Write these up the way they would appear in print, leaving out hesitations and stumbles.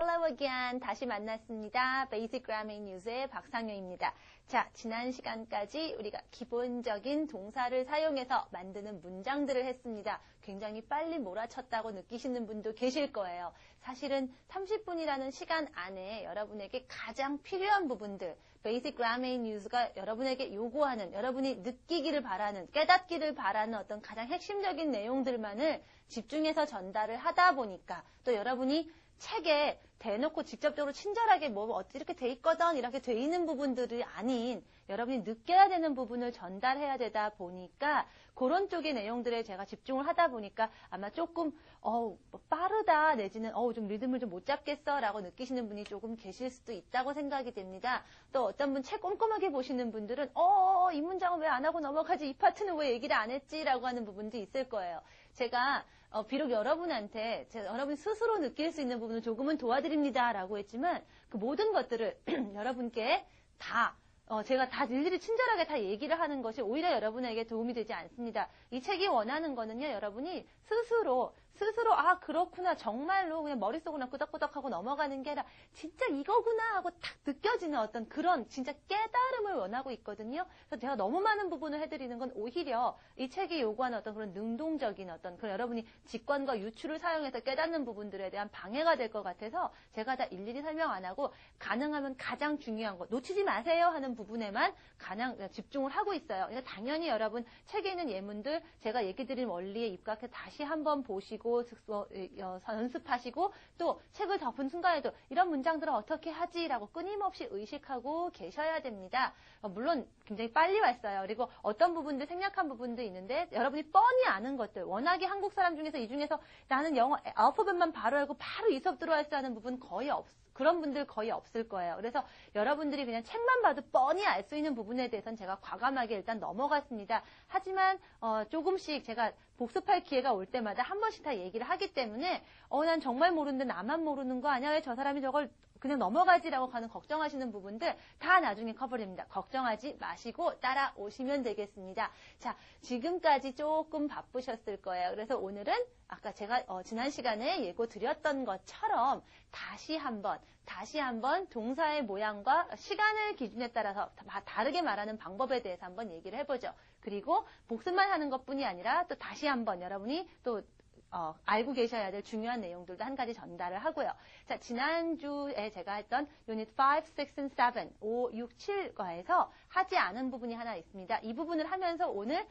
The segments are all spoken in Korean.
Hello again. 다시 만났습니다. Basic Grammar News의 박상효입니다. 자, 지난 시간까지 우리가 기본적인 동사를 사용해서 만드는 문장들을 했습니다. 굉장히 빨리 몰아쳤다고 느끼시는 분도 계실 거예요. 사실은 30분이라는 시간 안에 여러분에게 가장 필요한 부분들, Basic Grammar News가 여러분에게 요구하는, 여러분이 느끼기를 바라는, 깨닫기를 바라는 어떤 가장 핵심적인 내용들만을 집중해서 전달을 하다 보니까 또 여러분이 책에 대놓고 직접적으로 친절하게 뭐 이렇게 돼 있거든 이렇게 돼 있는 부분들이 아닌 여러분이 느껴야 되는 부분을 전달해야 되다 보니까 그런 쪽의 내용들에 제가 집중을 하다 보니까 아마 조금 빠르다 내지는 좀 리듬을 좀 못 잡겠어 라고 느끼시는 분이 조금 계실 수도 있다고 생각이 됩니다. 또 어떤 분 책 꼼꼼하게 보시는 분들은 이 문장은 왜 안 하고 넘어가지, 이 파트는 왜 얘기를 안 했지 라고 하는 부분도 있을 거예요. 제가 비록 여러분한테 여러분이 스스로 느낄 수 있는 부분을 조금은 도와드립니다 라고 했지만 그 모든 것들을 여러분께 제가 다 일일이 친절하게 다 얘기를 하는 것이 오히려 여러분에게 도움이 되지 않습니다. 이 책이 원하는 거는요, 여러분이 스스로 그렇구나, 정말로 그냥 머릿속으로 끄덕끄덕하고 넘어가는 게 아니라 진짜 이거구나 하고 딱 느껴지는 어떤 그런 진짜 깨달음을 원하고 있거든요. 그래서 제가 너무 많은 부분을 해드리는 건 오히려 이 책이 요구하는 어떤 그런 능동적인 어떤 그런 여러분이 직관과 유추를 사용해서 깨닫는 부분들에 대한 방해가 될 것 같아서 제가 다 일일이 설명 안 하고 가능하면 가장 중요한 거 놓치지 마세요 하는 부분에만 가장 집중을 하고 있어요. 그러니까 당연히 여러분 책에 있는 예문들 제가 얘기 드린 원리에 입각해 다시 한번 보시고 연습하시고 또 책을 덮은 순간에도 이런 문장들은 어떻게 하지라고 끊임없이 의식하고 계셔야 됩니다. 물론 굉장히 빨리 왔어요. 그리고 어떤 부분들 생략한 부분도 있는데 여러분이 뻔히 아는 것들 워낙에 한국 사람 중에서 이 중에서 나는 영어 알파벳만 바로 알고 바로 이 수업 들어갈 수 있는 부분 거의 그런 분들 거의 없을 거예요. 그래서 여러분들이 그냥 책만 봐도 뻔히 알 수 있는 부분에 대해서는 제가 과감하게 일단 넘어갔습니다. 하지만 조금씩 제가 복습할 기회가 올 때마다 한 번씩 다 얘기를 하기 때문에 난 정말 모르는데 나만 모르는 거 아니야? 왜 저 사람이 저걸 그냥 넘어가지라고 가는 걱정하시는 부분들 다 나중에 커버됩니다. 걱정하지 마시고 따라오시면 되겠습니다. 자, 지금까지 조금 바쁘셨을 거예요. 그래서 오늘은 아까 제가 지난 시간에 예고 드렸던 것처럼 다시 한번 동사의 모양과 시간을 기준에 따라서 다르게 말하는 방법에 대해서 한번 얘기를 해보죠. 그리고 복습만 하는 것뿐이 아니라 또 다시 한번 여러분이 또 알고 계셔야 될 중요한 내용들도 한 가지 전달을 하고요. 자, 지난주에 제가 했던 유닛 5, 6, and 7, 5, 6, 7과에서 하지 않은 부분이 하나 있습니다. 이 부분을 하면서 오늘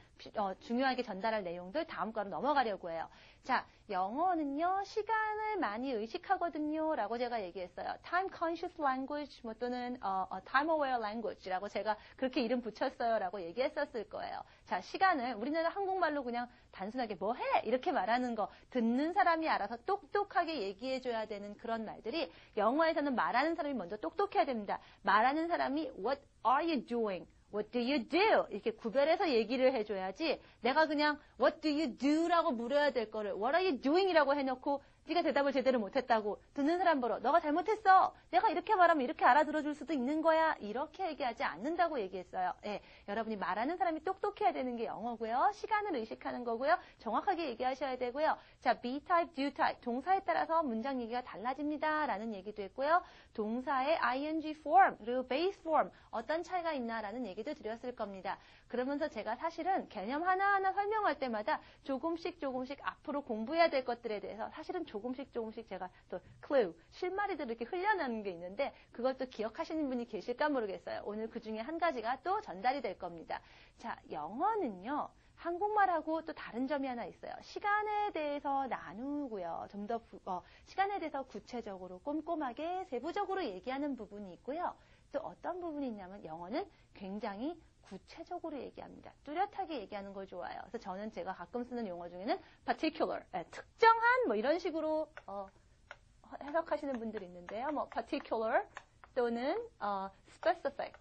중요하게 전달할 내용들 다음 과로 넘어가려고 해요. 자, 영어는요, 시간을 많이 의식하거든요. 라고 제가 얘기했어요. Time Conscious Language, 또는 Time Aware Language라고 제가 그렇게 이름 붙였어요. 라고 얘기했었을 거예요. 자, 시간을 우리나라 한국말로 그냥 단순하게 뭐 해? 이렇게 말하는 거 듣는 사람이 알아서 똑똑하게 얘기해줘야 되는 그런 말들이 영어에서는 말하는 사람이 먼저 똑똑해야 됩니다. 말하는 사람이 What are you doing? What do you do? 이렇게 구별해서 얘기를 해줘야지 내가 그냥 What do you do? 라고 물어야 될 거를 What are you doing? 이라고 해놓고 네가 대답을 제대로 못했다고 듣는 사람 보러 너가 잘못했어. 내가 이렇게 말하면 이렇게 알아들어줄 수도 있는 거야. 이렇게 얘기하지 않는다고 얘기했어요. 예, 여러분이 말하는 사람이 똑똑해야 되는 게 영어고요. 시간을 의식하는 거고요. 정확하게 얘기하셔야 되고요. 자, be type, do type. 동사에 따라서 문장 얘기가 달라집니다. 라는 얘기도 했고요. 동사의 ing form 그리고 base form 어떤 차이가 있나라는 얘기도 드렸을 겁니다. 그러면서 제가 사실은 개념 하나하나 설명할 때마다 조금씩 앞으로 공부해야 될 것들에 대해서 사실은 조금씩 제가 또 clue, 실마리들 이렇게 흘려나는 게 있는데 그걸 또 기억하시는 분이 계실까 모르겠어요. 오늘 그 중에 한 가지가 또 전달이 될 겁니다. 자, 영어는요. 한국말하고 또 다른 점이 하나 있어요. 시간에 대해서 나누고요. 좀 더 시간에 대해서 구체적으로 꼼꼼하게 세부적으로 얘기하는 부분이 있고요. 또 어떤 부분이 있냐면 영어는 굉장히 구체적으로 얘기합니다. 뚜렷하게 얘기하는 걸 좋아해요. 그래서 저는 제가 가끔 쓰는 용어 중에는 particular, 특정한 이런 식으로 해석하시는 분들이 있는데요. particular 또는 specific.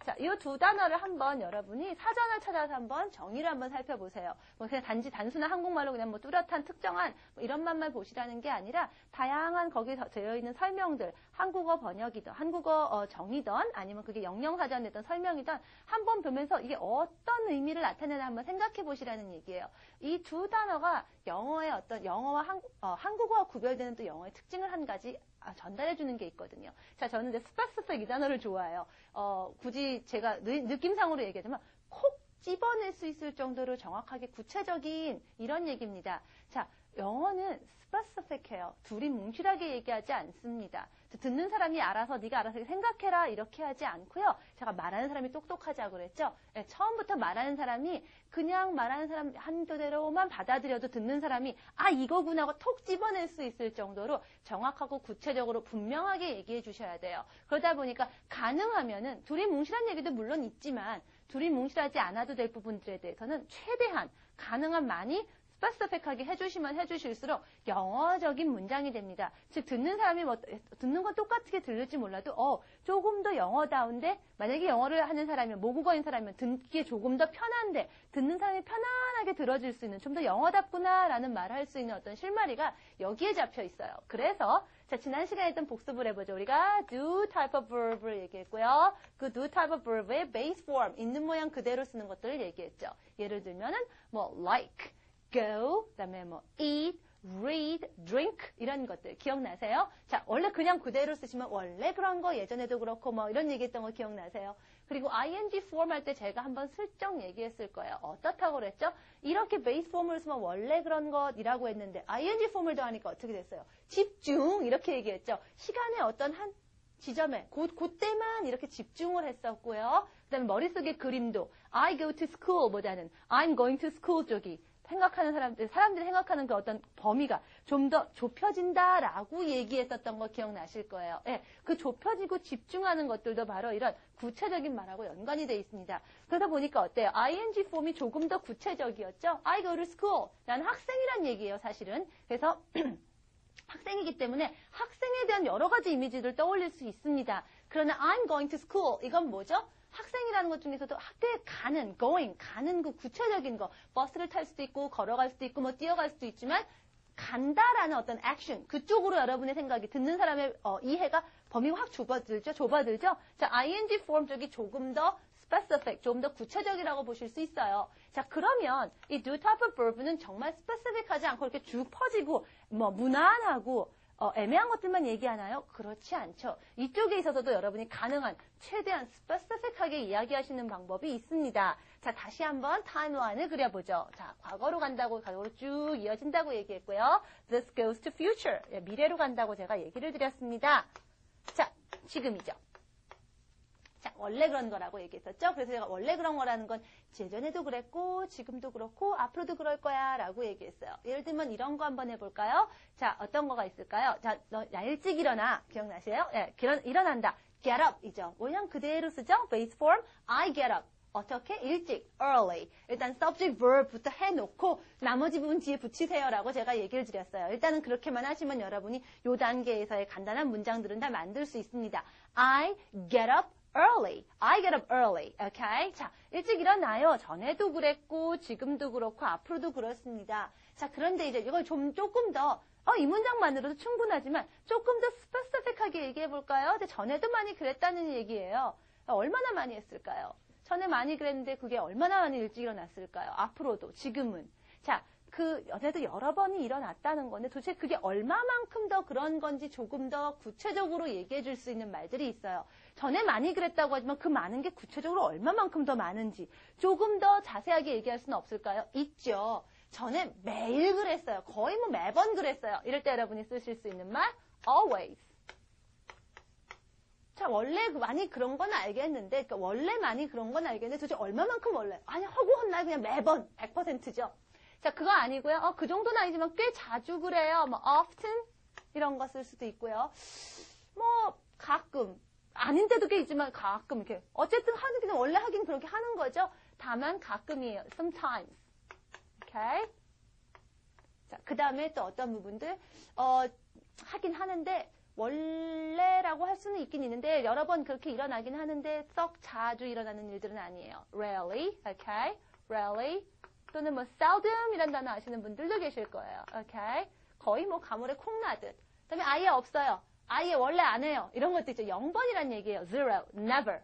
자, 이 두 단어를 한번 여러분이 사전을 찾아서 한번 정의를 한번 살펴보세요. 그냥 단순한 한국말로 그냥 뚜렷한 특정한 이런 말만 보시라는 게 아니라 다양한 거기에 되어 있는 설명들, 한국어 번역이든 한국어 정의든 아니면 그게 영영사전이든 설명이든 한번 보면서 이게 어떤 의미를 나타내나 한번 생각해 보시라는 얘기예요. 이 두 단어가 영어의 어떤 영어와 한국어와 구별되는 또 영어의 특징을 한 가지 전달해주는 게 있거든요. 자, 저는 이제 specific 이 단어를 좋아해요. 굳이 제가 느낌상으로 얘기하자면 콕 집어낼 수 있을 정도로 정확하게 구체적인 이런 얘기입니다. 자, 영어는 specific해요. 둘이 뭉실하게 얘기하지 않습니다. 듣는 사람이 알아서 네가 알아서 생각해라 이렇게 하지 않고요. 제가 말하는 사람이 똑똑하자고 그랬죠. 네, 처음부터 말하는 사람이 그냥 말하는 사람 한도대로만 받아들여도 듣는 사람이 이거구나 하고 톡 집어낼 수 있을 정도로 정확하고 구체적으로 분명하게 얘기해 주셔야 돼요. 그러다 보니까 가능하면은 둘이 뭉실한 얘기도 물론 있지만 둘이 뭉실하지 않아도 될 부분들에 대해서는 최대한 가능한 많이 스페시픽하게 해주시면 해주실수록 영어적인 문장이 됩니다. 즉 듣는 사람이 듣는 건 똑같게 들릴지 몰라도 조금 더 영어다운데 만약에 영어를 하는 사람이면 모국어인 사람이면 듣기에 조금 더 편한데 듣는 사람이 편안하게 들어줄 수 있는 좀 더 영어답구나라는 말을 할 수 있는 어떤 실마리가 여기에 잡혀 있어요. 그래서 자 지난 시간에 했던 복습을 해보죠. 우리가 do type of verb를 얘기했고요. 그 do type of verb의 base form 있는 모양 그대로 쓰는 것들을 얘기했죠. 예를 들면은 like go, 그다음에 eat, read, drink 이런 것들 기억나세요? 자, 원래 그냥 그대로 쓰시면 원래 그런 거 예전에도 그렇고 이런 얘기했던 거 기억나세요? 그리고 ing form 할 때 제가 한번 슬쩍 얘기했을 거예요. 어떻다고 그랬죠? 이렇게 base form을 쓰면 원래 그런 것이라고 했는데 ing form을 더하니까 어떻게 됐어요? 집중 이렇게 얘기했죠. 시간의 어떤 한 지점에 그때만 이렇게 집중을 했었고요. 그다음에 머릿속의 그림도 I go to school 보다는 I'm going to school 쪽이 생각하는 사람들이 생각하는 그 어떤 범위가 좀 더 좁혀진다라고 얘기했었던 거 기억나실 거예요. 예, 그 좁혀지고 집중하는 것들도 바로 이런 구체적인 말하고 연관이 돼 있습니다. 그러다 보니까 어때요? ing 폼이 조금 더 구체적이었죠? I go to school. 나는 학생이란 얘기예요, 사실은. 그래서 학생이기 때문에 학생에 대한 여러 가지 이미지를 떠올릴 수 있습니다. 그러나 I'm going to school. 이건 뭐죠? 학생이라는 것 중에서도 학교에 가는 그 구체적인 거, 버스를 탈 수도 있고, 걸어갈 수도 있고, 뛰어갈 수도 있지만, 간다라는 어떤 액션, 그쪽으로 여러분의 생각이 듣는 사람의 이해가 범위가 확 좁아들죠? 자, ing form 쪽이 조금 더 specific, 조금 더 구체적이라고 보실 수 있어요. 자, 그러면 이 do type of verb는 정말 specific하지 않고 이렇게 쭉 퍼지고, 무난하고, 애매한 것들만 얘기하나요? 그렇지 않죠. 이쪽에 있어서도 여러분이 가능한 최대한 스페시픽하게 이야기하시는 방법이 있습니다. 자, 다시 한번 타임라인을 그려보죠. 자, 과거로 간다고 쭉 이어진다고 얘기했고요. This goes to future. 미래로 간다고 제가 얘기를 드렸습니다. 자, 지금이죠. 자, 원래 그런 거라고 얘기했었죠? 그래서 제가 원래 그런 거라는 건 예전에도 그랬고 지금도 그렇고 앞으로도 그럴 거야 라고 얘기했어요. 예를 들면 이런 거 한번 해볼까요? 자, 어떤 거가 있을까요? 자, 너 일찍 일어나. 기억나세요? 예, 일어난다. Get up 이죠. 원형 그대로 쓰죠? Base form, I get up. 어떻게? 일찍, early. 일단 subject, verb부터 해놓고 나머지 부분 뒤에 붙이세요라고 제가 얘기를 드렸어요. 일단은 그렇게만 하시면 여러분이 요 단계에서의 간단한 문장들은 다 만들 수 있습니다. I get up early. I get up early. Okay? 자, 일찍 일어나요. 전에도 그랬고 지금도 그렇고 앞으로도 그렇습니다. 자, 그런데 이제 이걸 조금 더 이 문장만으로도 충분하지만 조금 더 스페시픽하게 얘기해 볼까요? 전에도 많이 그랬다는 얘기예요. 얼마나 많이 했을까요? 전에 많이 그랬는데 그게 얼마나 많이 일찍 일어났을까요? 앞으로도, 지금은. 자, 전에도 여러 번이 일어났다는 건데 도대체 그게 얼마만큼 더 그런 건지 조금 더 구체적으로 얘기해 줄 수 있는 말들이 있어요. 전에 많이 그랬다고 하지만 그 많은 게 구체적으로 얼마만큼 더 많은지 조금 더 자세하게 얘기할 수는 없을까요? 있죠. 전에 매일 그랬어요. 거의 매번 그랬어요. 이럴 때 여러분이 쓰실 수 있는 말 always. 자, 원래 많이 그런 건 알겠는데, 그러니까 원래 많이 그런 건 알겠는데 도대체 얼마만큼 원래? 아니, 허구한 날 그냥 매번 100%죠. 자, 그거 아니고요. 그 정도는 아니지만 꽤 자주 그래요. often 이런 거 쓸 수도 있고요. 가끔 아닌데도 꽤 있지만 가끔 이렇게 어쨌든 하긴 원래 하긴 그렇게 하는 거죠. 다만 가끔이에요. sometimes. 오케이. 자, 그다음에 또 어떤 부분들 하긴 하는데 원래라고 할 수는 있긴 있는데 여러 번 그렇게 일어나긴 하는데 썩 자주 일어나는 일들은 아니에요. rarely. 오케이. rarely. 또는 seldom 이란 단어 아시는 분들도 계실 거예요. 오케이. 거의 가물에 콩 나듯. 그다음에 아예 없어요. 아예 원래 안 해요. 이런 것도 있죠. 0번이란 얘기예요. zero, never.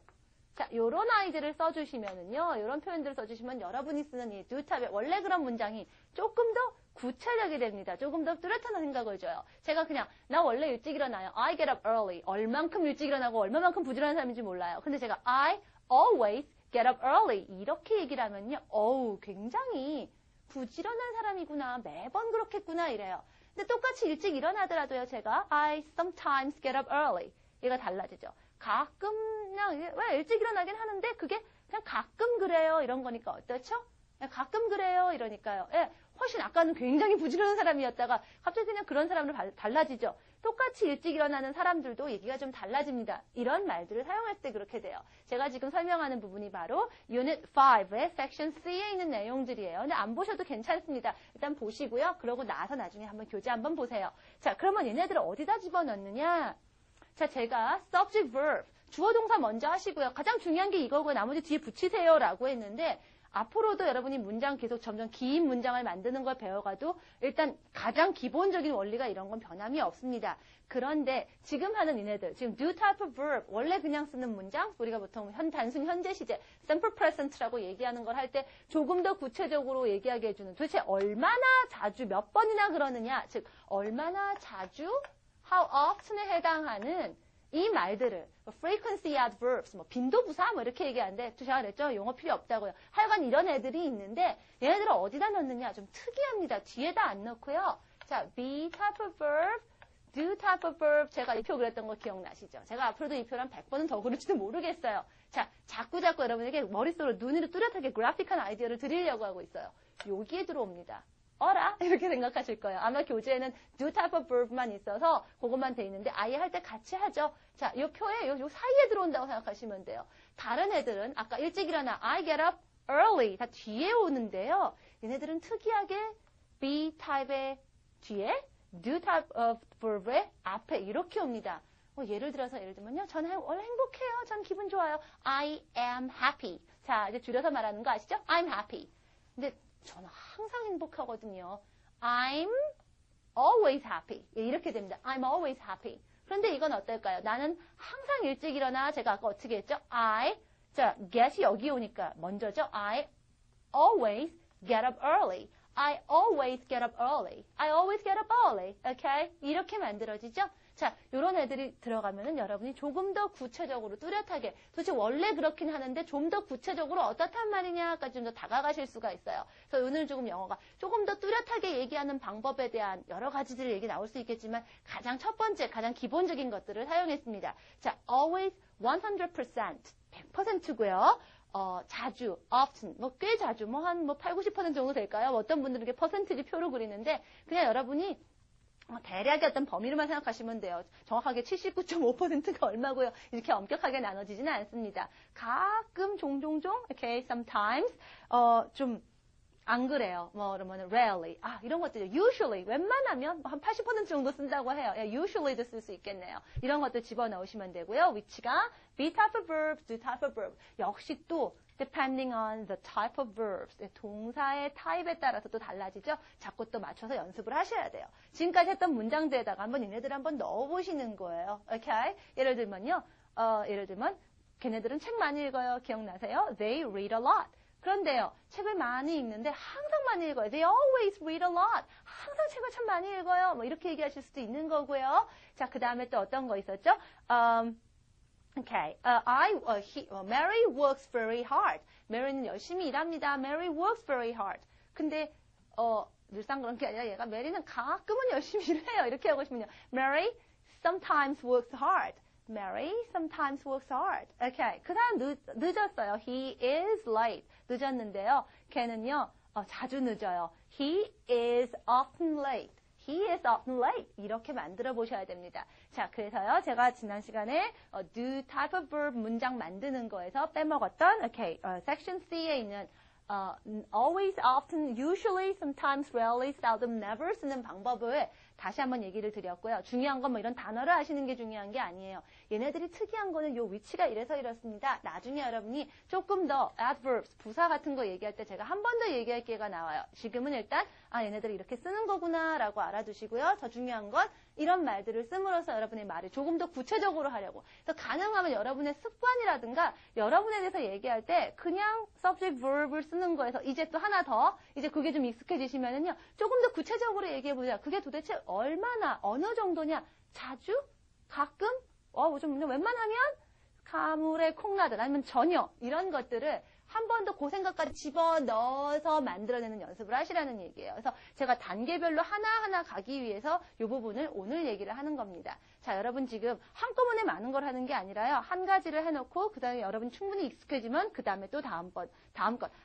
자, 요런 아이들을 써주시면은요, 요런 표현들을 써주시면 여러분이 쓰는 이 do type의 원래 그런 문장이 조금 더 구체적이 됩니다. 조금 더 뚜렷한 생각을 줘요. 제가 그냥 나 원래 일찍 일어나요. I get up early. 얼만큼 일찍 일어나고 얼마만큼 부지런한 사람인지 몰라요. 근데 제가 I always get up early. 이렇게 얘기를 하면요. 어우, 굉장히 부지런한 사람이구나. 매번 그렇겠구나 이래요. 근데 똑같이 일찍 일어나더라도요. 제가 I sometimes get up early. 얘가 달라지죠. 가끔 그냥 왜 일찍 일어나긴 하는데 그게 그냥 가끔 그래요. 이런 거니까 어떻죠? 가끔 그래요. 이러니까요. 예, 훨씬 아까는 굉장히 부지런한 사람이었다가 갑자기 그냥 그런 사람으로 달라지죠. 똑같이 일찍 일어나는 사람들도 얘기가 좀 달라집니다. 이런 말들을 사용할 때 그렇게 돼요. 제가 지금 설명하는 부분이 바로 Unit 5의 Section C에 있는 내용들이에요. 근데 안 보셔도 괜찮습니다. 일단 보시고요. 그러고 나서 나중에 한번 교재 한번 보세요. 자, 그러면 얘네들을 어디다 집어넣느냐? 자, 제가 subject verb, 주어 동사 먼저 하시고요. 가장 중요한 게 이거고요. 나머지 뒤에 붙이세요 라고 했는데 앞으로도 여러분이 문장 계속 점점 긴 문장을 만드는 걸 배워가도 일단 가장 기본적인 원리가 이런 건 변함이 없습니다. 그런데 지금 하는 얘네들, 지금 do type of verb, 원래 그냥 쓰는 문장, 우리가 보통 단순 현재 시제, simple present라고 얘기하는 걸 할 때 조금 더 구체적으로 얘기하게 해주는 도대체 얼마나 자주 몇 번이나 그러느냐, 즉 얼마나 자주 how often에 해당하는 이 말들을 frequency adverbs, 빈도부사 이렇게 얘기하는데 제가 그랬죠. 용어 필요 없다고요. 하여간 이런 애들이 있는데 얘네들을 어디다 넣느냐 좀 특이합니다. 뒤에다 안 넣고요. 자, be type of verb, do type of verb. 제가 이 표 그렸던 거 기억나시죠? 제가 앞으로도 이 표를 한 100번은 더 그릴지도 모르겠어요. 자, 자꾸 여러분에게 머릿속으로 눈으로 뚜렷하게 그래픽한 아이디어를 드리려고 하고 있어요. 여기에 들어옵니다. 어라? 이렇게 생각하실 거예요. 아마 교재에는 do type of verb만 있어서 그것만 돼 있는데 아예 할 때 같이 하죠. 자, 이 표에 요 사이에 들어온다고 생각하시면 돼요. 다른 애들은 아까 일찍 일어나 I get up early 다 뒤에 오는데요. 얘네들은 특이하게 be type의 뒤에 do type of verb의 앞에 이렇게 옵니다. 예를 들면요. 저는 원래 행복해요. 전 기분 좋아요. I am happy. 자, 이제 줄여서 말하는 거 아시죠? I'm happy. 근데 저는 항상 행복하거든요. I'm always happy. 이렇게 됩니다. I'm always happy. 그런데 이건 어떨까요? 나는 항상 일찍 일어나. 제가 아까 어떻게 했죠? 자, get이 여기 오니까 먼저죠. I always get up early. I always get up early. I always get up early. Okay? 이렇게 만들어지죠? 자, 요런 애들이 들어가면은 여러분이 조금 더 구체적으로 뚜렷하게 도대체 원래 그렇긴 하는데 좀 더 구체적으로 어떻단 말이냐까지 좀 더 다가가실 수가 있어요. 그래서 오늘 조금 영어가 조금 더 뚜렷하게 얘기하는 방법에 대한 여러 가지들 얘기 나올 수 있겠지만 가장 첫 번째, 가장 기본적인 것들을 사용했습니다. 자, always 100%, 100%고요. 자주, often, 꽤 자주, 한 8, 90% 정도 될까요? 어떤 분들은 이렇게 퍼센티지 표로 그리는데 그냥 여러분이 대략의 어떤 범위로만 생각하시면 돼요. 정확하게 79.5%가 얼마고요. 이렇게 엄격하게 나눠지지는 않습니다. 가끔 종종종 okay, sometimes 좀 안 그래요. 그러면 rarely 이런 것들이요. usually 웬만하면 한 80% 정도 쓴다고 해요. usually도 쓸 수 있겠네요. 이런 것들 집어넣으시면 되고요. 위치가 be type of verb, do type of verb. 역시 또 depending on the type of verbs. 동사의 타입에 따라서 또 달라지죠. 자꾸 또 맞춰서 연습을 하셔야 돼요. 지금까지 했던 문장들에다가 한번 얘네들 한번 넣어보시는 거예요. Okay? 예를 들면 걔네들은 책 많이 읽어요. 기억나세요? They read a lot. 그런데요, 책을 많이 읽는데 항상 많이 읽어요. They always read a lot. 항상 책을 참 많이 읽어요. 이렇게 얘기하실 수도 있는 거고요. 자, 그 다음에 또 어떤 거 있었죠? Okay. Mary works very hard. Mary는 열심히 일합니다. Mary works very hard. 근데, 늘상 그런 게 아니라 얘가 Mary는 가끔은 열심히 일해요. 이렇게 하고 싶으면요. Mary sometimes works hard. Mary sometimes works hard. Okay. 그 사람 늦었어요. He is late. 늦었는데요. 걔는요, 자주 늦어요. He is often late. He is often late. 이렇게 만들어 보셔야 됩니다. 자, 그래서요, 제가 지난 시간에 do type of verb 문장 만드는 거에서 빼먹었던, okay, section C에 있는 always, often, usually, sometimes, rarely, seldom, never 쓰는 방법을 다시 한번 얘기를 드렸고요. 중요한 건 이런 단어를 아시는 게 중요한 게 아니에요. 얘네들이 특이한 거는 요 위치가 이래서 이렇습니다. 나중에 여러분이 조금 더 adverbs, 부사 같은 거 얘기할 때 제가 한 번 더 얘기할 기회가 나와요. 지금은 일단 얘네들이 이렇게 쓰는 거구나 라고 알아두시고요. 더 중요한 건 이런 말들을 씀으로써 여러분의 말을 조금 더 구체적으로 하려고. 그래서 가능하면 여러분의 습관이라든가 여러분에 대해서 얘기할 때 그냥 subject, verb을 쓰는 거에서 이제 또 하나 더 이제 그게 좀 익숙해지시면은요. 조금 더 구체적으로 얘기해보자. 그게 도대체 얼마나 어느 정도냐. 자주? 가끔? 좀 웬만하면? 가물에 콩나듯 아니면 전혀 이런 것들을 한 번 더 그 생각까지 집어넣어서 만들어내는 연습을 하시라는 얘기예요. 그래서 제가 단계별로 하나하나 가기 위해서 이 부분을 오늘 얘기를 하는 겁니다. 자, 여러분 지금 한꺼번에 많은 걸 하는 게 아니라요. 한 가지를 해놓고 그 다음에 여러분 충분히 익숙해지면 그 다음에 또 다음 것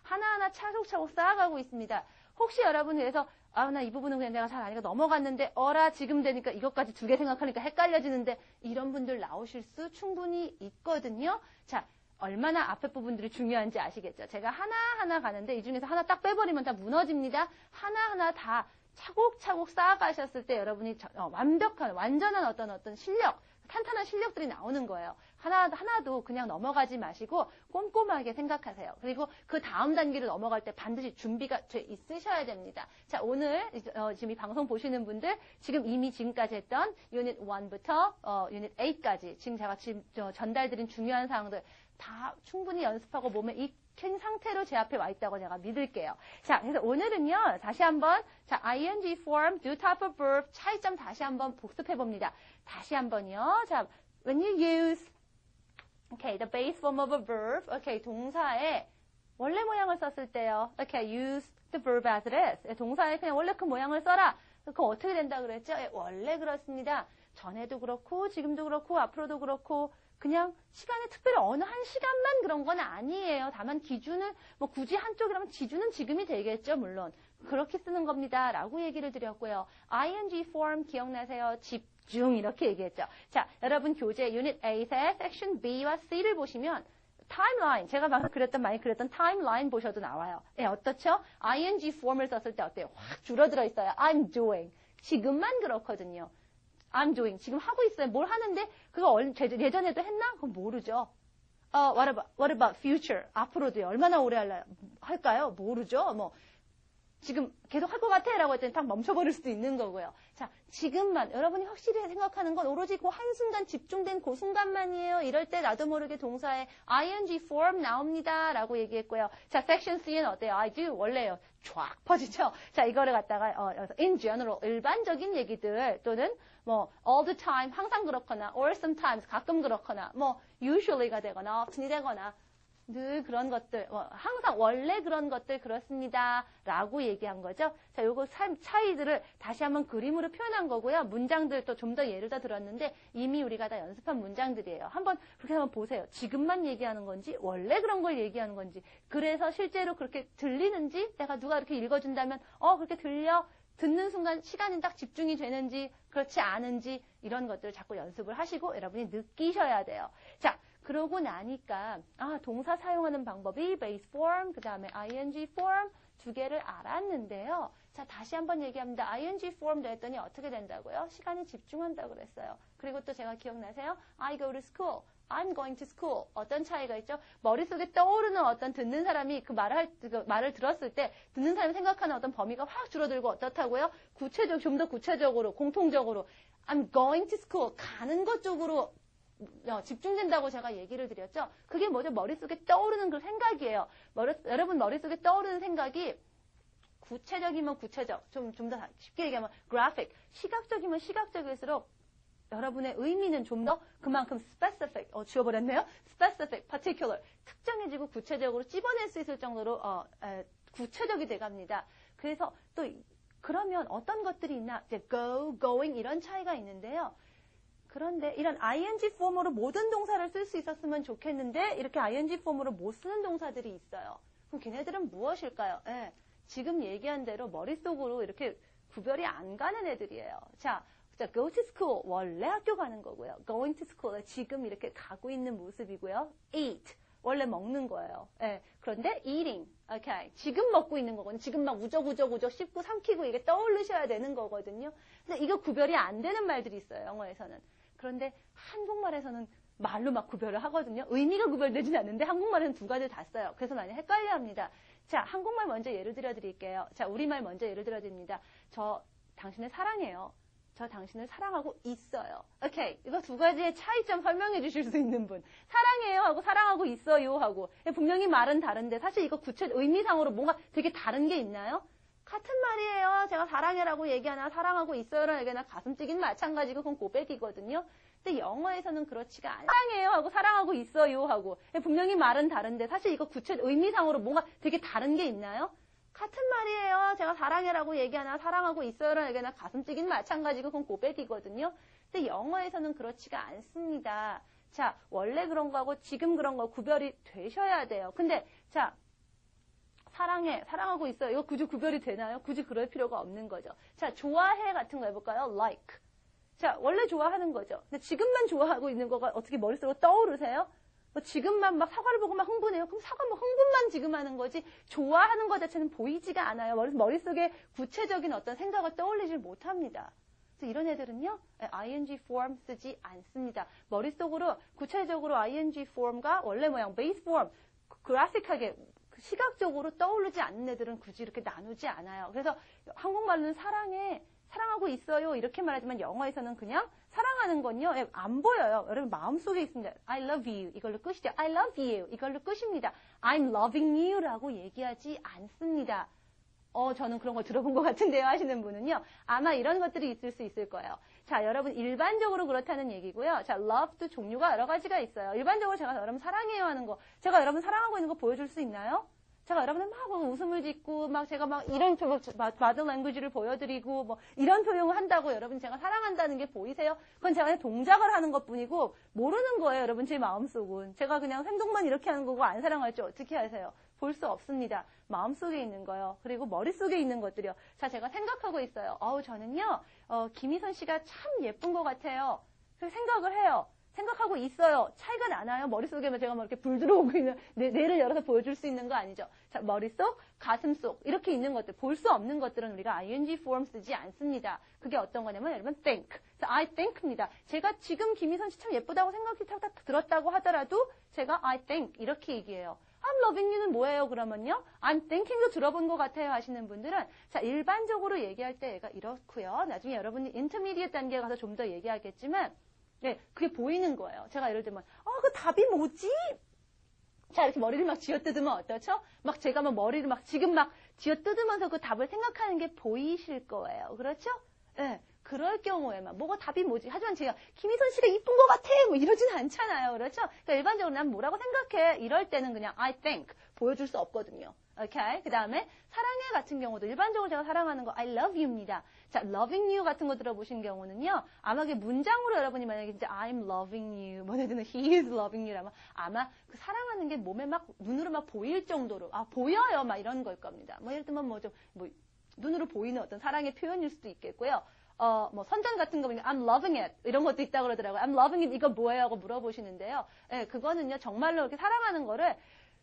하나하나 차곡차곡 쌓아가고 있습니다. 혹시 여러분 그래서 나 이 부분은 그냥 내가 잘 아니까 넘어갔는데 지금 되니까 이것까지 두 개 생각하니까 헷갈려지는데 이런 분들 나오실 수 충분히 있거든요. 자, 얼마나 앞에 부분들이 중요한지 아시겠죠? 제가 하나하나 가는데 이 중에서 하나 딱 빼버리면 다 무너집니다. 하나하나 다 차곡차곡 쌓아가셨을 때 여러분이 완벽한, 완전한 어떤 실력, 탄탄한 실력들이 나오는 거예요. 하나도 그냥 넘어가지 마시고 꼼꼼하게 생각하세요. 그리고 그 다음 단계로 넘어갈 때 반드시 준비가 돼 있으셔야 됩니다. 자, 오늘 지금 이 방송 보시는 분들 지금 이미 지금까지 했던 유닛 1부터 유닛 8까지 지금 제가 전달드린 중요한 사항들 다 충분히 연습하고 몸에 익힌 상태로 제 앞에 와 있다고 제가 믿을게요. 자, 그래서 오늘은요, 다시 한번, 자, ing form, do type of verb, 차이점 다시 한번 복습해 봅니다. 다시 한번요. 자, when you use, okay, the base form of a verb, okay, 동사의 원래 모양을 썼을 때요. okay, use the verb as it is. 동사에 그냥 원래 그 모양을 써라. 그거 어떻게 된다 그랬죠? 원래 그렇습니다. 전에도 그렇고, 지금도 그렇고, 앞으로도 그렇고, 그냥 시간에 특별히 어느 한 시간만 그런 건 아니에요. 다만 기준은 굳이 한쪽이라면 기준은 지금이 되겠죠. 물론 그렇게 쓰는 겁니다. 라고 얘기를 드렸고요. ing form 기억나세요? 집중 이렇게 얘기했죠. 자, 여러분 교재 유닛 8의 섹션 B와 C를 보시면 타임라인, 제가 많이 그렸던 타임라인 보셔도 나와요. 어떻죠? ing form을 썼을 때 어때요? 확 줄어들어 있어요. I'm doing. 지금만 그렇거든요. I'm doing. 지금 하고 있어요. 뭘 하는데 그거 예전에도 했나? 그건 모르죠. What about future? 앞으로도요. 얼마나 오래 할까요? 모르죠. 지금 계속 할 것 같아 라고 했더니 딱 멈춰버릴 수도 있는 거고요. 자, 지금만 여러분이 확실히 생각하는 건 오로지 그 한순간 집중된 그 순간만이에요. 이럴 때 나도 모르게 동사에 ing form 나옵니다 라고 얘기했고요. 자, section C는 어때요? I do 원래요. 쫙 퍼지죠. 자, 이거를 갖다가 in general 일반적인 얘기들 또는 all the time 항상 그렇거나 or sometimes 가끔 그렇거나 usually가 되거나 often이 되거나 늘 그런 것들, 항상 원래 그런 것들 그렇습니다. 라고 얘기한 거죠. 자, 요거 차이들을 다시 한번 그림으로 표현한 거고요. 문장들 또 좀 더 예를 더 들었는데 이미 우리가 다 연습한 문장들이에요. 그렇게 한번 보세요. 지금만 얘기하는 건지, 원래 그런 걸 얘기하는 건지, 그래서 실제로 그렇게 들리는지, 내가 누가 이렇게 읽어준다면, 그렇게 들려? 듣는 순간 시간이 딱 집중이 되는지, 그렇지 않은지, 이런 것들을 자꾸 연습을 하시고 여러분이 느끼셔야 돼요. 자, 그러고 나니까 동사 사용하는 방법이 base form, 그 다음에 ing form 두 개를 알았는데요. 자, 다시 한번 얘기합니다. ing form도 했더니 어떻게 된다고요? 시간에 집중한다고 그랬어요. 그리고 또 제가 기억나세요? I go to school, I'm going to school. 어떤 차이가 있죠? 머릿속에 떠오르는 어떤 듣는 사람이 그 말을 들었을 때 듣는 사람이 생각하는 어떤 범위가 확 줄어들고 어떻다고요? 좀 더 구체적으로, 공통적으로 I'm going to school, 가는 것 쪽으로 집중된다고 제가 얘기를 드렸죠. 그게 뭐죠? 머릿속에 떠오르는 그 생각이에요. 여러분 머릿속에 떠오르는 생각이 구체적이면 구체적, 좀 더 쉽게 얘기하면 graphic, 시각적이면 시각적일수록 여러분의 의미는 좀 더 그만큼 specific, 지워버렸네요. specific, particular, 특정해지고 구체적으로 찝어낼 수 있을 정도로 구체적이 돼갑니다. 그래서 또 그러면 어떤 것들이 있나? 이제 go, going 이런 차이가 있는데요. 그런데 이런 ing 폼으로 모든 동사를 쓸 수 있었으면 좋겠는데 이렇게 ing 폼으로 못 쓰는 동사들이 있어요. 그럼 걔네들은 무엇일까요? 지금 얘기한 대로 머릿속으로 이렇게 구별이 안 가는 애들이에요. 자, go to school 원래 학교 가는 거고요. going to school 지금 이렇게 가고 있는 모습이고요. eat 원래 먹는 거예요. 그런데 eating, okay. 지금 먹고 있는 거거든요. 지금 막 우적우적 씹고 삼키고 이게 떠오르셔야 되는 거거든요. 근데 이거 구별이 안 되는 말들이 있어요. 영어에서는. 그런데 한국말에서는 말로 막 구별을 하거든요. 의미가 구별되진 않는데 한국말에는 두 가지를 다 써요. 그래서 많이 헷갈려 합니다. 자, 한국말 먼저 예를 들어 드릴게요. 자, 우리말 먼저 예를 들어 드립니다. 저 당신을 사랑해요. 저 당신을 사랑하고 있어요. 오케이. 이거 두 가지의 차이점 설명해 주실 수 있는 분. 사랑해요 하고 사랑하고 있어요 하고. 분명히 말은 다른데 사실 이거 의미상으로 뭔가 되게 다른 게 있나요? 같은 말이에요. 제가 사랑해라고 얘기하나 사랑하고 있어요라고 얘기하나 가슴 뛰긴 마찬가지고 그건 고백이거든요. 근데 영어에서는 그렇지가 않아요. 사랑해요 하고 사랑하고 있어요 하고. 분명히 말은 다른데 사실 이거 의미상으로 뭔가 되게 다른 게 있나요? 같은 말이에요. 제가 사랑해라고 얘기하나 사랑하고 있어요라고 얘기하나 가슴 뛰긴 마찬가지고 그건 고백이거든요. 근데 영어에서는 그렇지가 않습니다. 자, 원래 그런 거하고 지금 그런 거 구별이 되셔야 돼요. 근데 자, 사랑하고 있어요. 이거 굳이 구별이 되나요? 굳이 그럴 필요가 없는 거죠. 자, 좋아해 같은 거 해볼까요? like. 자, 원래 좋아하는 거죠. 근데 지금만 좋아하고 있는 거가 어떻게 머릿속으로 떠오르세요? 뭐 지금만 막 사과를 보고 막 흥분해요. 그럼 사과 뭐 흥분만 지금 하는 거지 좋아하는 것 자체는 보이지가 않아요. 머릿속에 구체적인 어떤 생각을 떠올리질 못합니다. 그래서 이런 애들은요, ing form 쓰지 않습니다. 머릿속으로 구체적으로 ing form과 원래 모양, base form, 그래픽하게 시각적으로 떠오르지 않는 애들은 굳이 이렇게 나누지 않아요. 그래서 한국말로는 사랑하고 있어요 이렇게 말하지만 영어에서는 그냥 사랑하는 건요 안 보여요. 여러분 마음속에 있습니다. I love you 이걸로 끝이죠. I love you 이걸로 끝입니다. I'm loving you라고 얘기하지 않습니다. 저는 그런 걸 들어본 것 같은데요 하시는 분은요. 아마 이런 것들이 있을 수 있을 거예요. 자, 여러분 일반적으로 그렇다는 얘기고요. 자, love도 종류가 여러 가지가 있어요. 일반적으로 제가 여러분 사랑해요 하는 거, 제가 여러분 사랑하고 있는 거 보여줄 수 있나요? 제가 여러분은 막 웃음을 짓고 막 제가 막 이런 마더 랭귀지를 보여드리고 뭐 이런 표현을 한다고 여러분 제가 사랑한다는 게 보이세요? 그건 제가 그냥 동작을 하는 것뿐이고 모르는 거예요. 여러분 제 마음속은. 제가 그냥 행동만 이렇게 하는 거고 안 사랑할 줄 어떻게 아세요? 볼 수 없습니다. 마음속에 있는 거요. 그리고 머릿속에 있는 것들이요. 자, 제가 생각하고 있어요. 저는요. 김희선 씨가 참 예쁜 것 같아요. 그래서 생각을 해요. 생각하고 있어요. 차이가 나나요? 머릿속에 제가 막 이렇게 불 들어오고 있는 뇌를 열어서 보여줄 수 있는 거 아니죠? 자, 머릿속, 가슴속 이렇게 있는 것들, 볼 수 없는 것들은 우리가 ing form 쓰지 않습니다. 그게 어떤 거냐면 여러분 think. 그래서 I think입니다. 제가 지금 김희선 씨 참 예쁘다고 생각이 탁탁 들었다고 하더라도 제가 I think 이렇게 얘기해요. I'm loving you는 뭐예요? 그러면요. I'm thinking도 들어본 것 같아요 하시는 분들은 자, 일반적으로 얘기할 때 얘가 이렇고요. 나중에 여러분이 intermediate 단계에 가서 좀 더 얘기하겠지만 네, 그게 보이는 거예요. 제가 예를 들면, 그 답이 뭐지? 자, 이렇게 머리를 막 쥐어뜯으면 어떻죠? 막 제가 막 머리를 막 지금 막 쥐어뜯으면서 그 답을 생각하는 게 보이실 거예요. 그렇죠? 네. 그럴 경우에만 뭐가 답이 뭐지? 하지만 제가 김희선 씨가 이쁜 것 같아 뭐 이러진 않잖아요. 그렇죠? 그러니까 일반적으로 난 뭐라고 생각해? 이럴 때는 그냥 I think 보여줄 수 없거든요. 오케이? 그 다음에 사랑해 같은 경우도 일반적으로 제가 사랑하는 거 I love you입니다. 자, loving you 같은 거 들어보신 경우는요. 아마 그 문장으로 여러분이 만약에 이제 I'm loving you, 뭐 예를 들면 he is loving you라면 아마 그 사랑하는 게 몸에 막 눈으로 막 보일 정도로 보여요 막 이런 걸 겁니다. 뭐 예를 들면 뭐 눈으로 보이는 어떤 사랑의 표현일 수도 있겠고요. 뭐 선전 같은 거 보니까 I'm loving it 이런 것도 있다고 그러더라고요. I'm loving it 이거 뭐예요? 하고 물어보시는데요. 예, 그거는요 정말로 이렇게 사랑하는 거를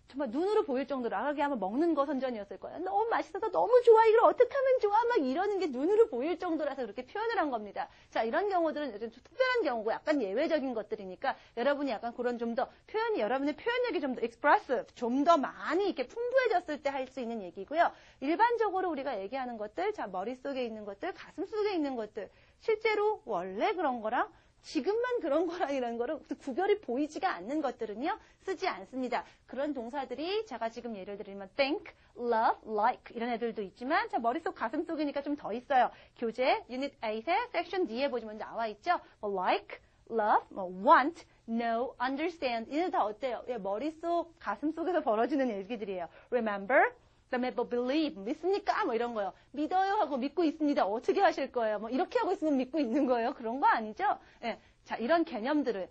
정말 눈으로 보일 정도로 아까 하면 먹는 거 선전이었을 거예요. 너무 맛있어서 너무 좋아. 이걸 어떻게 하면 좋아? 막 이러는 게 눈으로 보일 정도라서 그렇게 표현을 한 겁니다. 자, 이런 경우들은 요즘 특별한 경우고 약간 예외적인 것들이니까 여러분이 약간 그런 좀 더 여러분의 표현력이 좀 더 expressive, 좀 더 많이 이렇게 풍부해졌을 때 할 수 있는 얘기고요. 일반적으로 우리가 얘기하는 것들, 자, 머릿속에 있는 것들, 가슴속에 있는 것들, 실제로 원래 그런 거랑 지금만 그런 거랑 이런 거를 구별이 보이지가 않는 것들은요, 쓰지 않습니다. 그런 동사들이 제가 지금 예를 들면 think, love, like 이런 애들도 있지만 자, 머릿속 가슴속이니까 좀 더 있어요. 교재 유닛 8에 섹션 D에 보시면 나와 있죠. like, love, want, know, understand 이는 다 어때요? 예, 머릿속, 가슴속에서 벌어지는 얘기들이에요. remember, 그다음에 believe, 믿습니까? 뭐 이런 거요. 믿어요 하고 믿고 있습니다. 어떻게 하실 거예요? 뭐 이렇게 하고 있으면 믿고 있는 거예요. 그런 거 아니죠? 예. 자, 이런 개념들을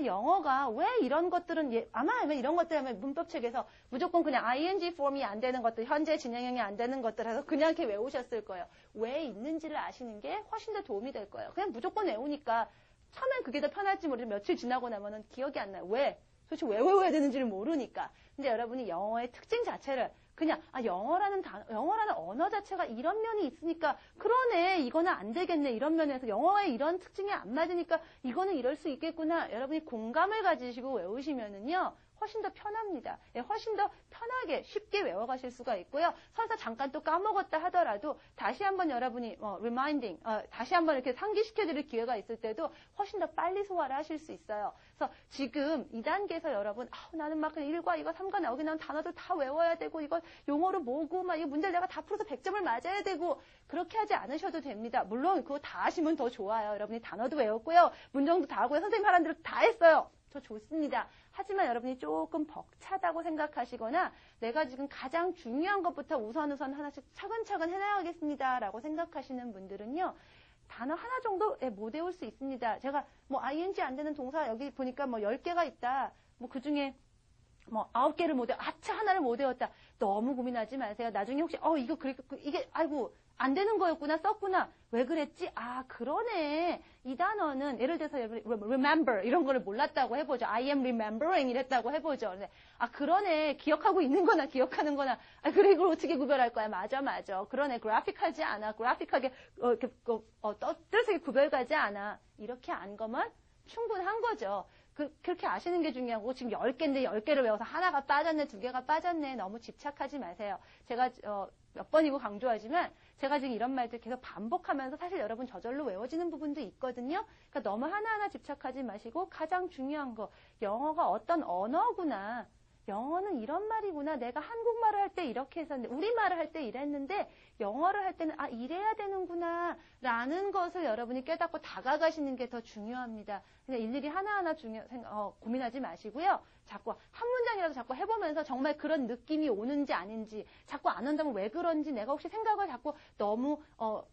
영어가 왜 이런 것들은 아마 이런 것들 하면 문법책에서 무조건 그냥 ing form이 안 되는 것들, 현재 진행형이 안 되는 것들 해서 그냥 이렇게 외우셨을 거예요. 왜 있는지를 아시는 게 훨씬 더 도움이 될 거예요. 그냥 무조건 외우니까 처음엔 그게 더 편할지 모르지만 며칠 지나고 나면은 기억이 안 나요. 왜? 도대체 왜 외워야 되는지를 모르니까. 근데 여러분이 영어의 특징 자체를 그냥 영어라는 언어 자체가 이런 면이 있으니까 그러네 이거는 안 되겠네 이런 면에서 영어의 이런 특징이 안 맞으니까 이거는 이럴 수 있겠구나 여러분이 공감을 가지시고 외우시면은요 훨씬 더 편합니다. 예, 훨씬 더 편하게 쉽게 외워가실 수가 있고요. 설사 잠깐 또 까먹었다 하더라도 다시 한번 여러분이 reminding, 다시 한번 이렇게 상기시켜드릴 기회가 있을 때도 훨씬 더 빨리 소화를 하실 수 있어요. 그래서 지금 이 단계에서 여러분 나는 막 1과 2과 3과 나오게 나온 단어들 다 외워야 되고 이거 용어로 뭐고 막 이 문제를 내가 다 풀어서 100점을 맞아야 되고 그렇게 하지 않으셔도 됩니다. 물론 그거 다 하시면 더 좋아요. 여러분이 단어도 외웠고요. 문정도 다 하고요. 선생님 하라는 대로 다 했어요. 저 좋습니다. 하지만 여러분이 조금 벅차다고 생각하시거나 내가 지금 가장 중요한 것부터 우선 하나씩 차근차근 해나가겠습니다. 라고 생각하시는 분들은요. 단어 하나 정도 못 외울 수 있습니다. 제가 ing 안 되는 동사 여기 보니까 10개가 있다. 그 중에 9개를 못 외워. 하나를 못 외웠다. 너무 고민하지 마세요. 나중에 혹시 이게 아이고 안 되는 거였구나 썼구나. 왜 그랬지? 그러네. 이 단어는 예를 들어서 remember 이런 거를 몰랐다고 해보죠. I am remembering 이랬다고 해보죠. 근데 그러네. 기억하고 있는 거나 기억하는 거나 그래 이걸 어떻게 구별할 거야? 맞아. 그러네. 그래픽하지 않아. 그래픽하게 떳떳하게 구별가지 않아. 이렇게 안 거면 충분한 거죠. 그렇게 아시는 게 중요하고 지금 10개인데 10개를 외워서 하나가 빠졌네, 2개가 빠졌네. 너무 집착하지 마세요. 제가 몇 번이고 강조하지만 제가 지금 이런 말들 계속 반복하면서 사실 여러분 저절로 외워지는 부분도 있거든요. 그러니까 너무 하나하나 집착하지 마시고 가장 중요한 거 영어가 어떤 언어구나. 영어는 이런 말이구나. 내가 한국말을 할 때 이렇게 했었는데 우리말을 할 때 이랬는데 영어를 할 때는 이래야 되는구나 라는 것을 여러분이 깨닫고 다가가시는 게 더 중요합니다. 그냥 일일이 하나하나 고민하지 마시고요. 자꾸 한 문장이라도 자꾸 해보면서 정말 그런 느낌이 오는지 아닌지 자꾸 안 온다면 왜 그런지 내가 혹시 생각을 자꾸 너무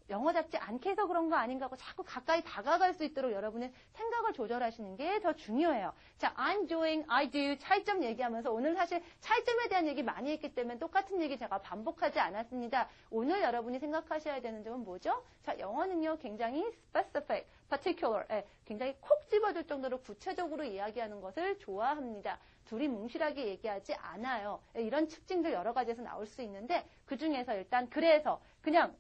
영어답지 않게 해서 그런 거 아닌가 하고 자꾸 가까이 다가갈 수 있도록 여러분의 생각을 조절하시는 게 더 중요해요. 자, I'm doing, I do 차이점 얘기하면서 오늘 사실 차이점에 대한 얘기 많이 했기 때문에 똑같은 얘기 제가 반복하지 않았습니다. 오늘 여러분이 생각하셔야 되는 점은 뭐죠? 자, 영어는요 굉장히 specific, particular, 굉장히 콕 집어줄 정도로 구체적으로 이야기하는 것을 좋아합니다. 둘이 뭉실하게 얘기하지 않아요. 이런 특징들 여러 가지에서 나올 수 있는데 그 중에서 일단 그래서 그냥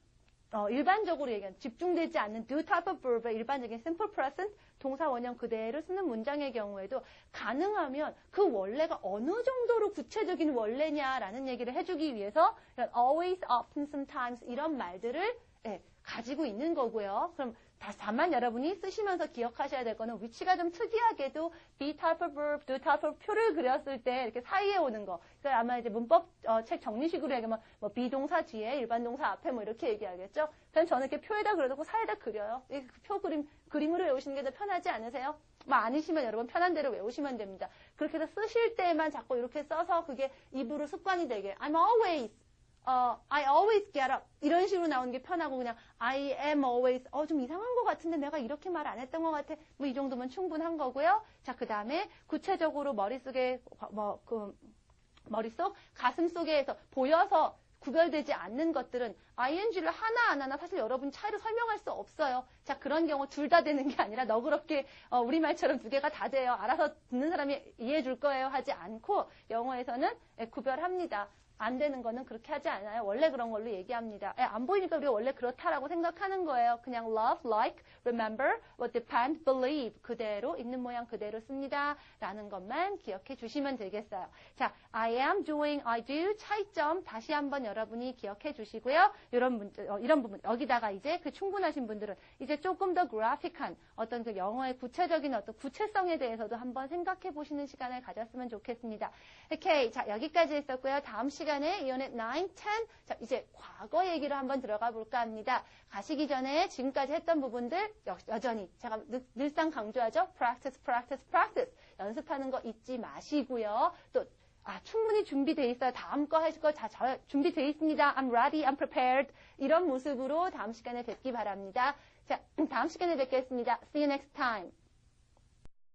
일반적으로 얘기하는 집중되지 않는 do type of verb의 일반적인 simple present 동사 원형 그대로 쓰는 문장의 경우에도 가능하면 그 원래가 어느 정도로 구체적인 원래냐라는 얘기를 해주기 위해서 이런 always, often, sometimes 이런 말들을 가지고 있는 거고요. 그럼 다만 여러분이 쓰시면서 기억하셔야 될 거는 위치가 좀 특이하게도 be type of verb, do type of 표를 그렸을 때 이렇게 사이에 오는 거. 그러니까 아마 이제 문법 책 정리식으로 얘기하면 비동사 뒤에 일반 동사 앞에 이렇게 얘기하겠죠. 그럼 저는 이렇게 표에다 그려놓고 사이에다 그려요. 이 표 그림으로 외우시는 게 더 편하지 않으세요? 아니시면 여러분 편한 대로 외우시면 됩니다. 그렇게 해서 쓰실 때만 자꾸 이렇게 써서 그게 입으로 습관이 되게 I always get up. 이런 식으로 나오는 게 편하고 그냥 I am always 좀 이상한 것 같은데 내가 이렇게 말 안 했던 것 같아. 이 정도면 충분한 거고요. 자, 그 다음에 구체적으로 머릿속에 머릿속 가슴 속에서 보여서 구별되지 않는 것들은 ing를 하나 안 하나 사실 여러분 차이를 설명할 수 없어요. 자, 그런 경우 둘 다 되는 게 아니라 너그럽게 우리말처럼 2개가 다 돼요. 알아서 듣는 사람이 이해해 줄 거예요 하지 않고 영어에서는 구별합니다. 안 되는 거는 그렇게 하지 않아요. 원래 그런 걸로 얘기합니다. 안 보이니까 우리가 원래 그렇다라고 생각하는 거예요. 그냥 love, like, remember, depend, believe 그대로 있는 모양 그대로 씁니다. 라는 것만 기억해 주시면 되겠어요. 자, I am doing, I do 차이점 다시 한번 여러분이 기억해 주시고요. 이런 부분 여기다가 이제 충분하신 분들은 이제 조금 더 그래픽한 어떤 그 영어의 구체적인 어떤 구체성에 대해서도 한번 생각해 보시는 시간을 가졌으면 좋겠습니다. 오케이, 자 여기까지 했었고요. 다음 시간에 Unit 9, 10 자 이제 과거 얘기로 한번 들어가 볼까 합니다. 가시기 전에 지금까지 했던 부분들 여전히 제가 늘상 강조하죠. Practice, practice, practice 연습하는 거 잊지 마시고요. 또 충분히 준비되어 있어요. 다음 거 하실 거 다 준비되어 있습니다. I'm ready, I'm prepared. 이런 모습으로 다음 시간에 뵙기 바랍니다. 자, 다음 시간에 뵙겠습니다. See you next time.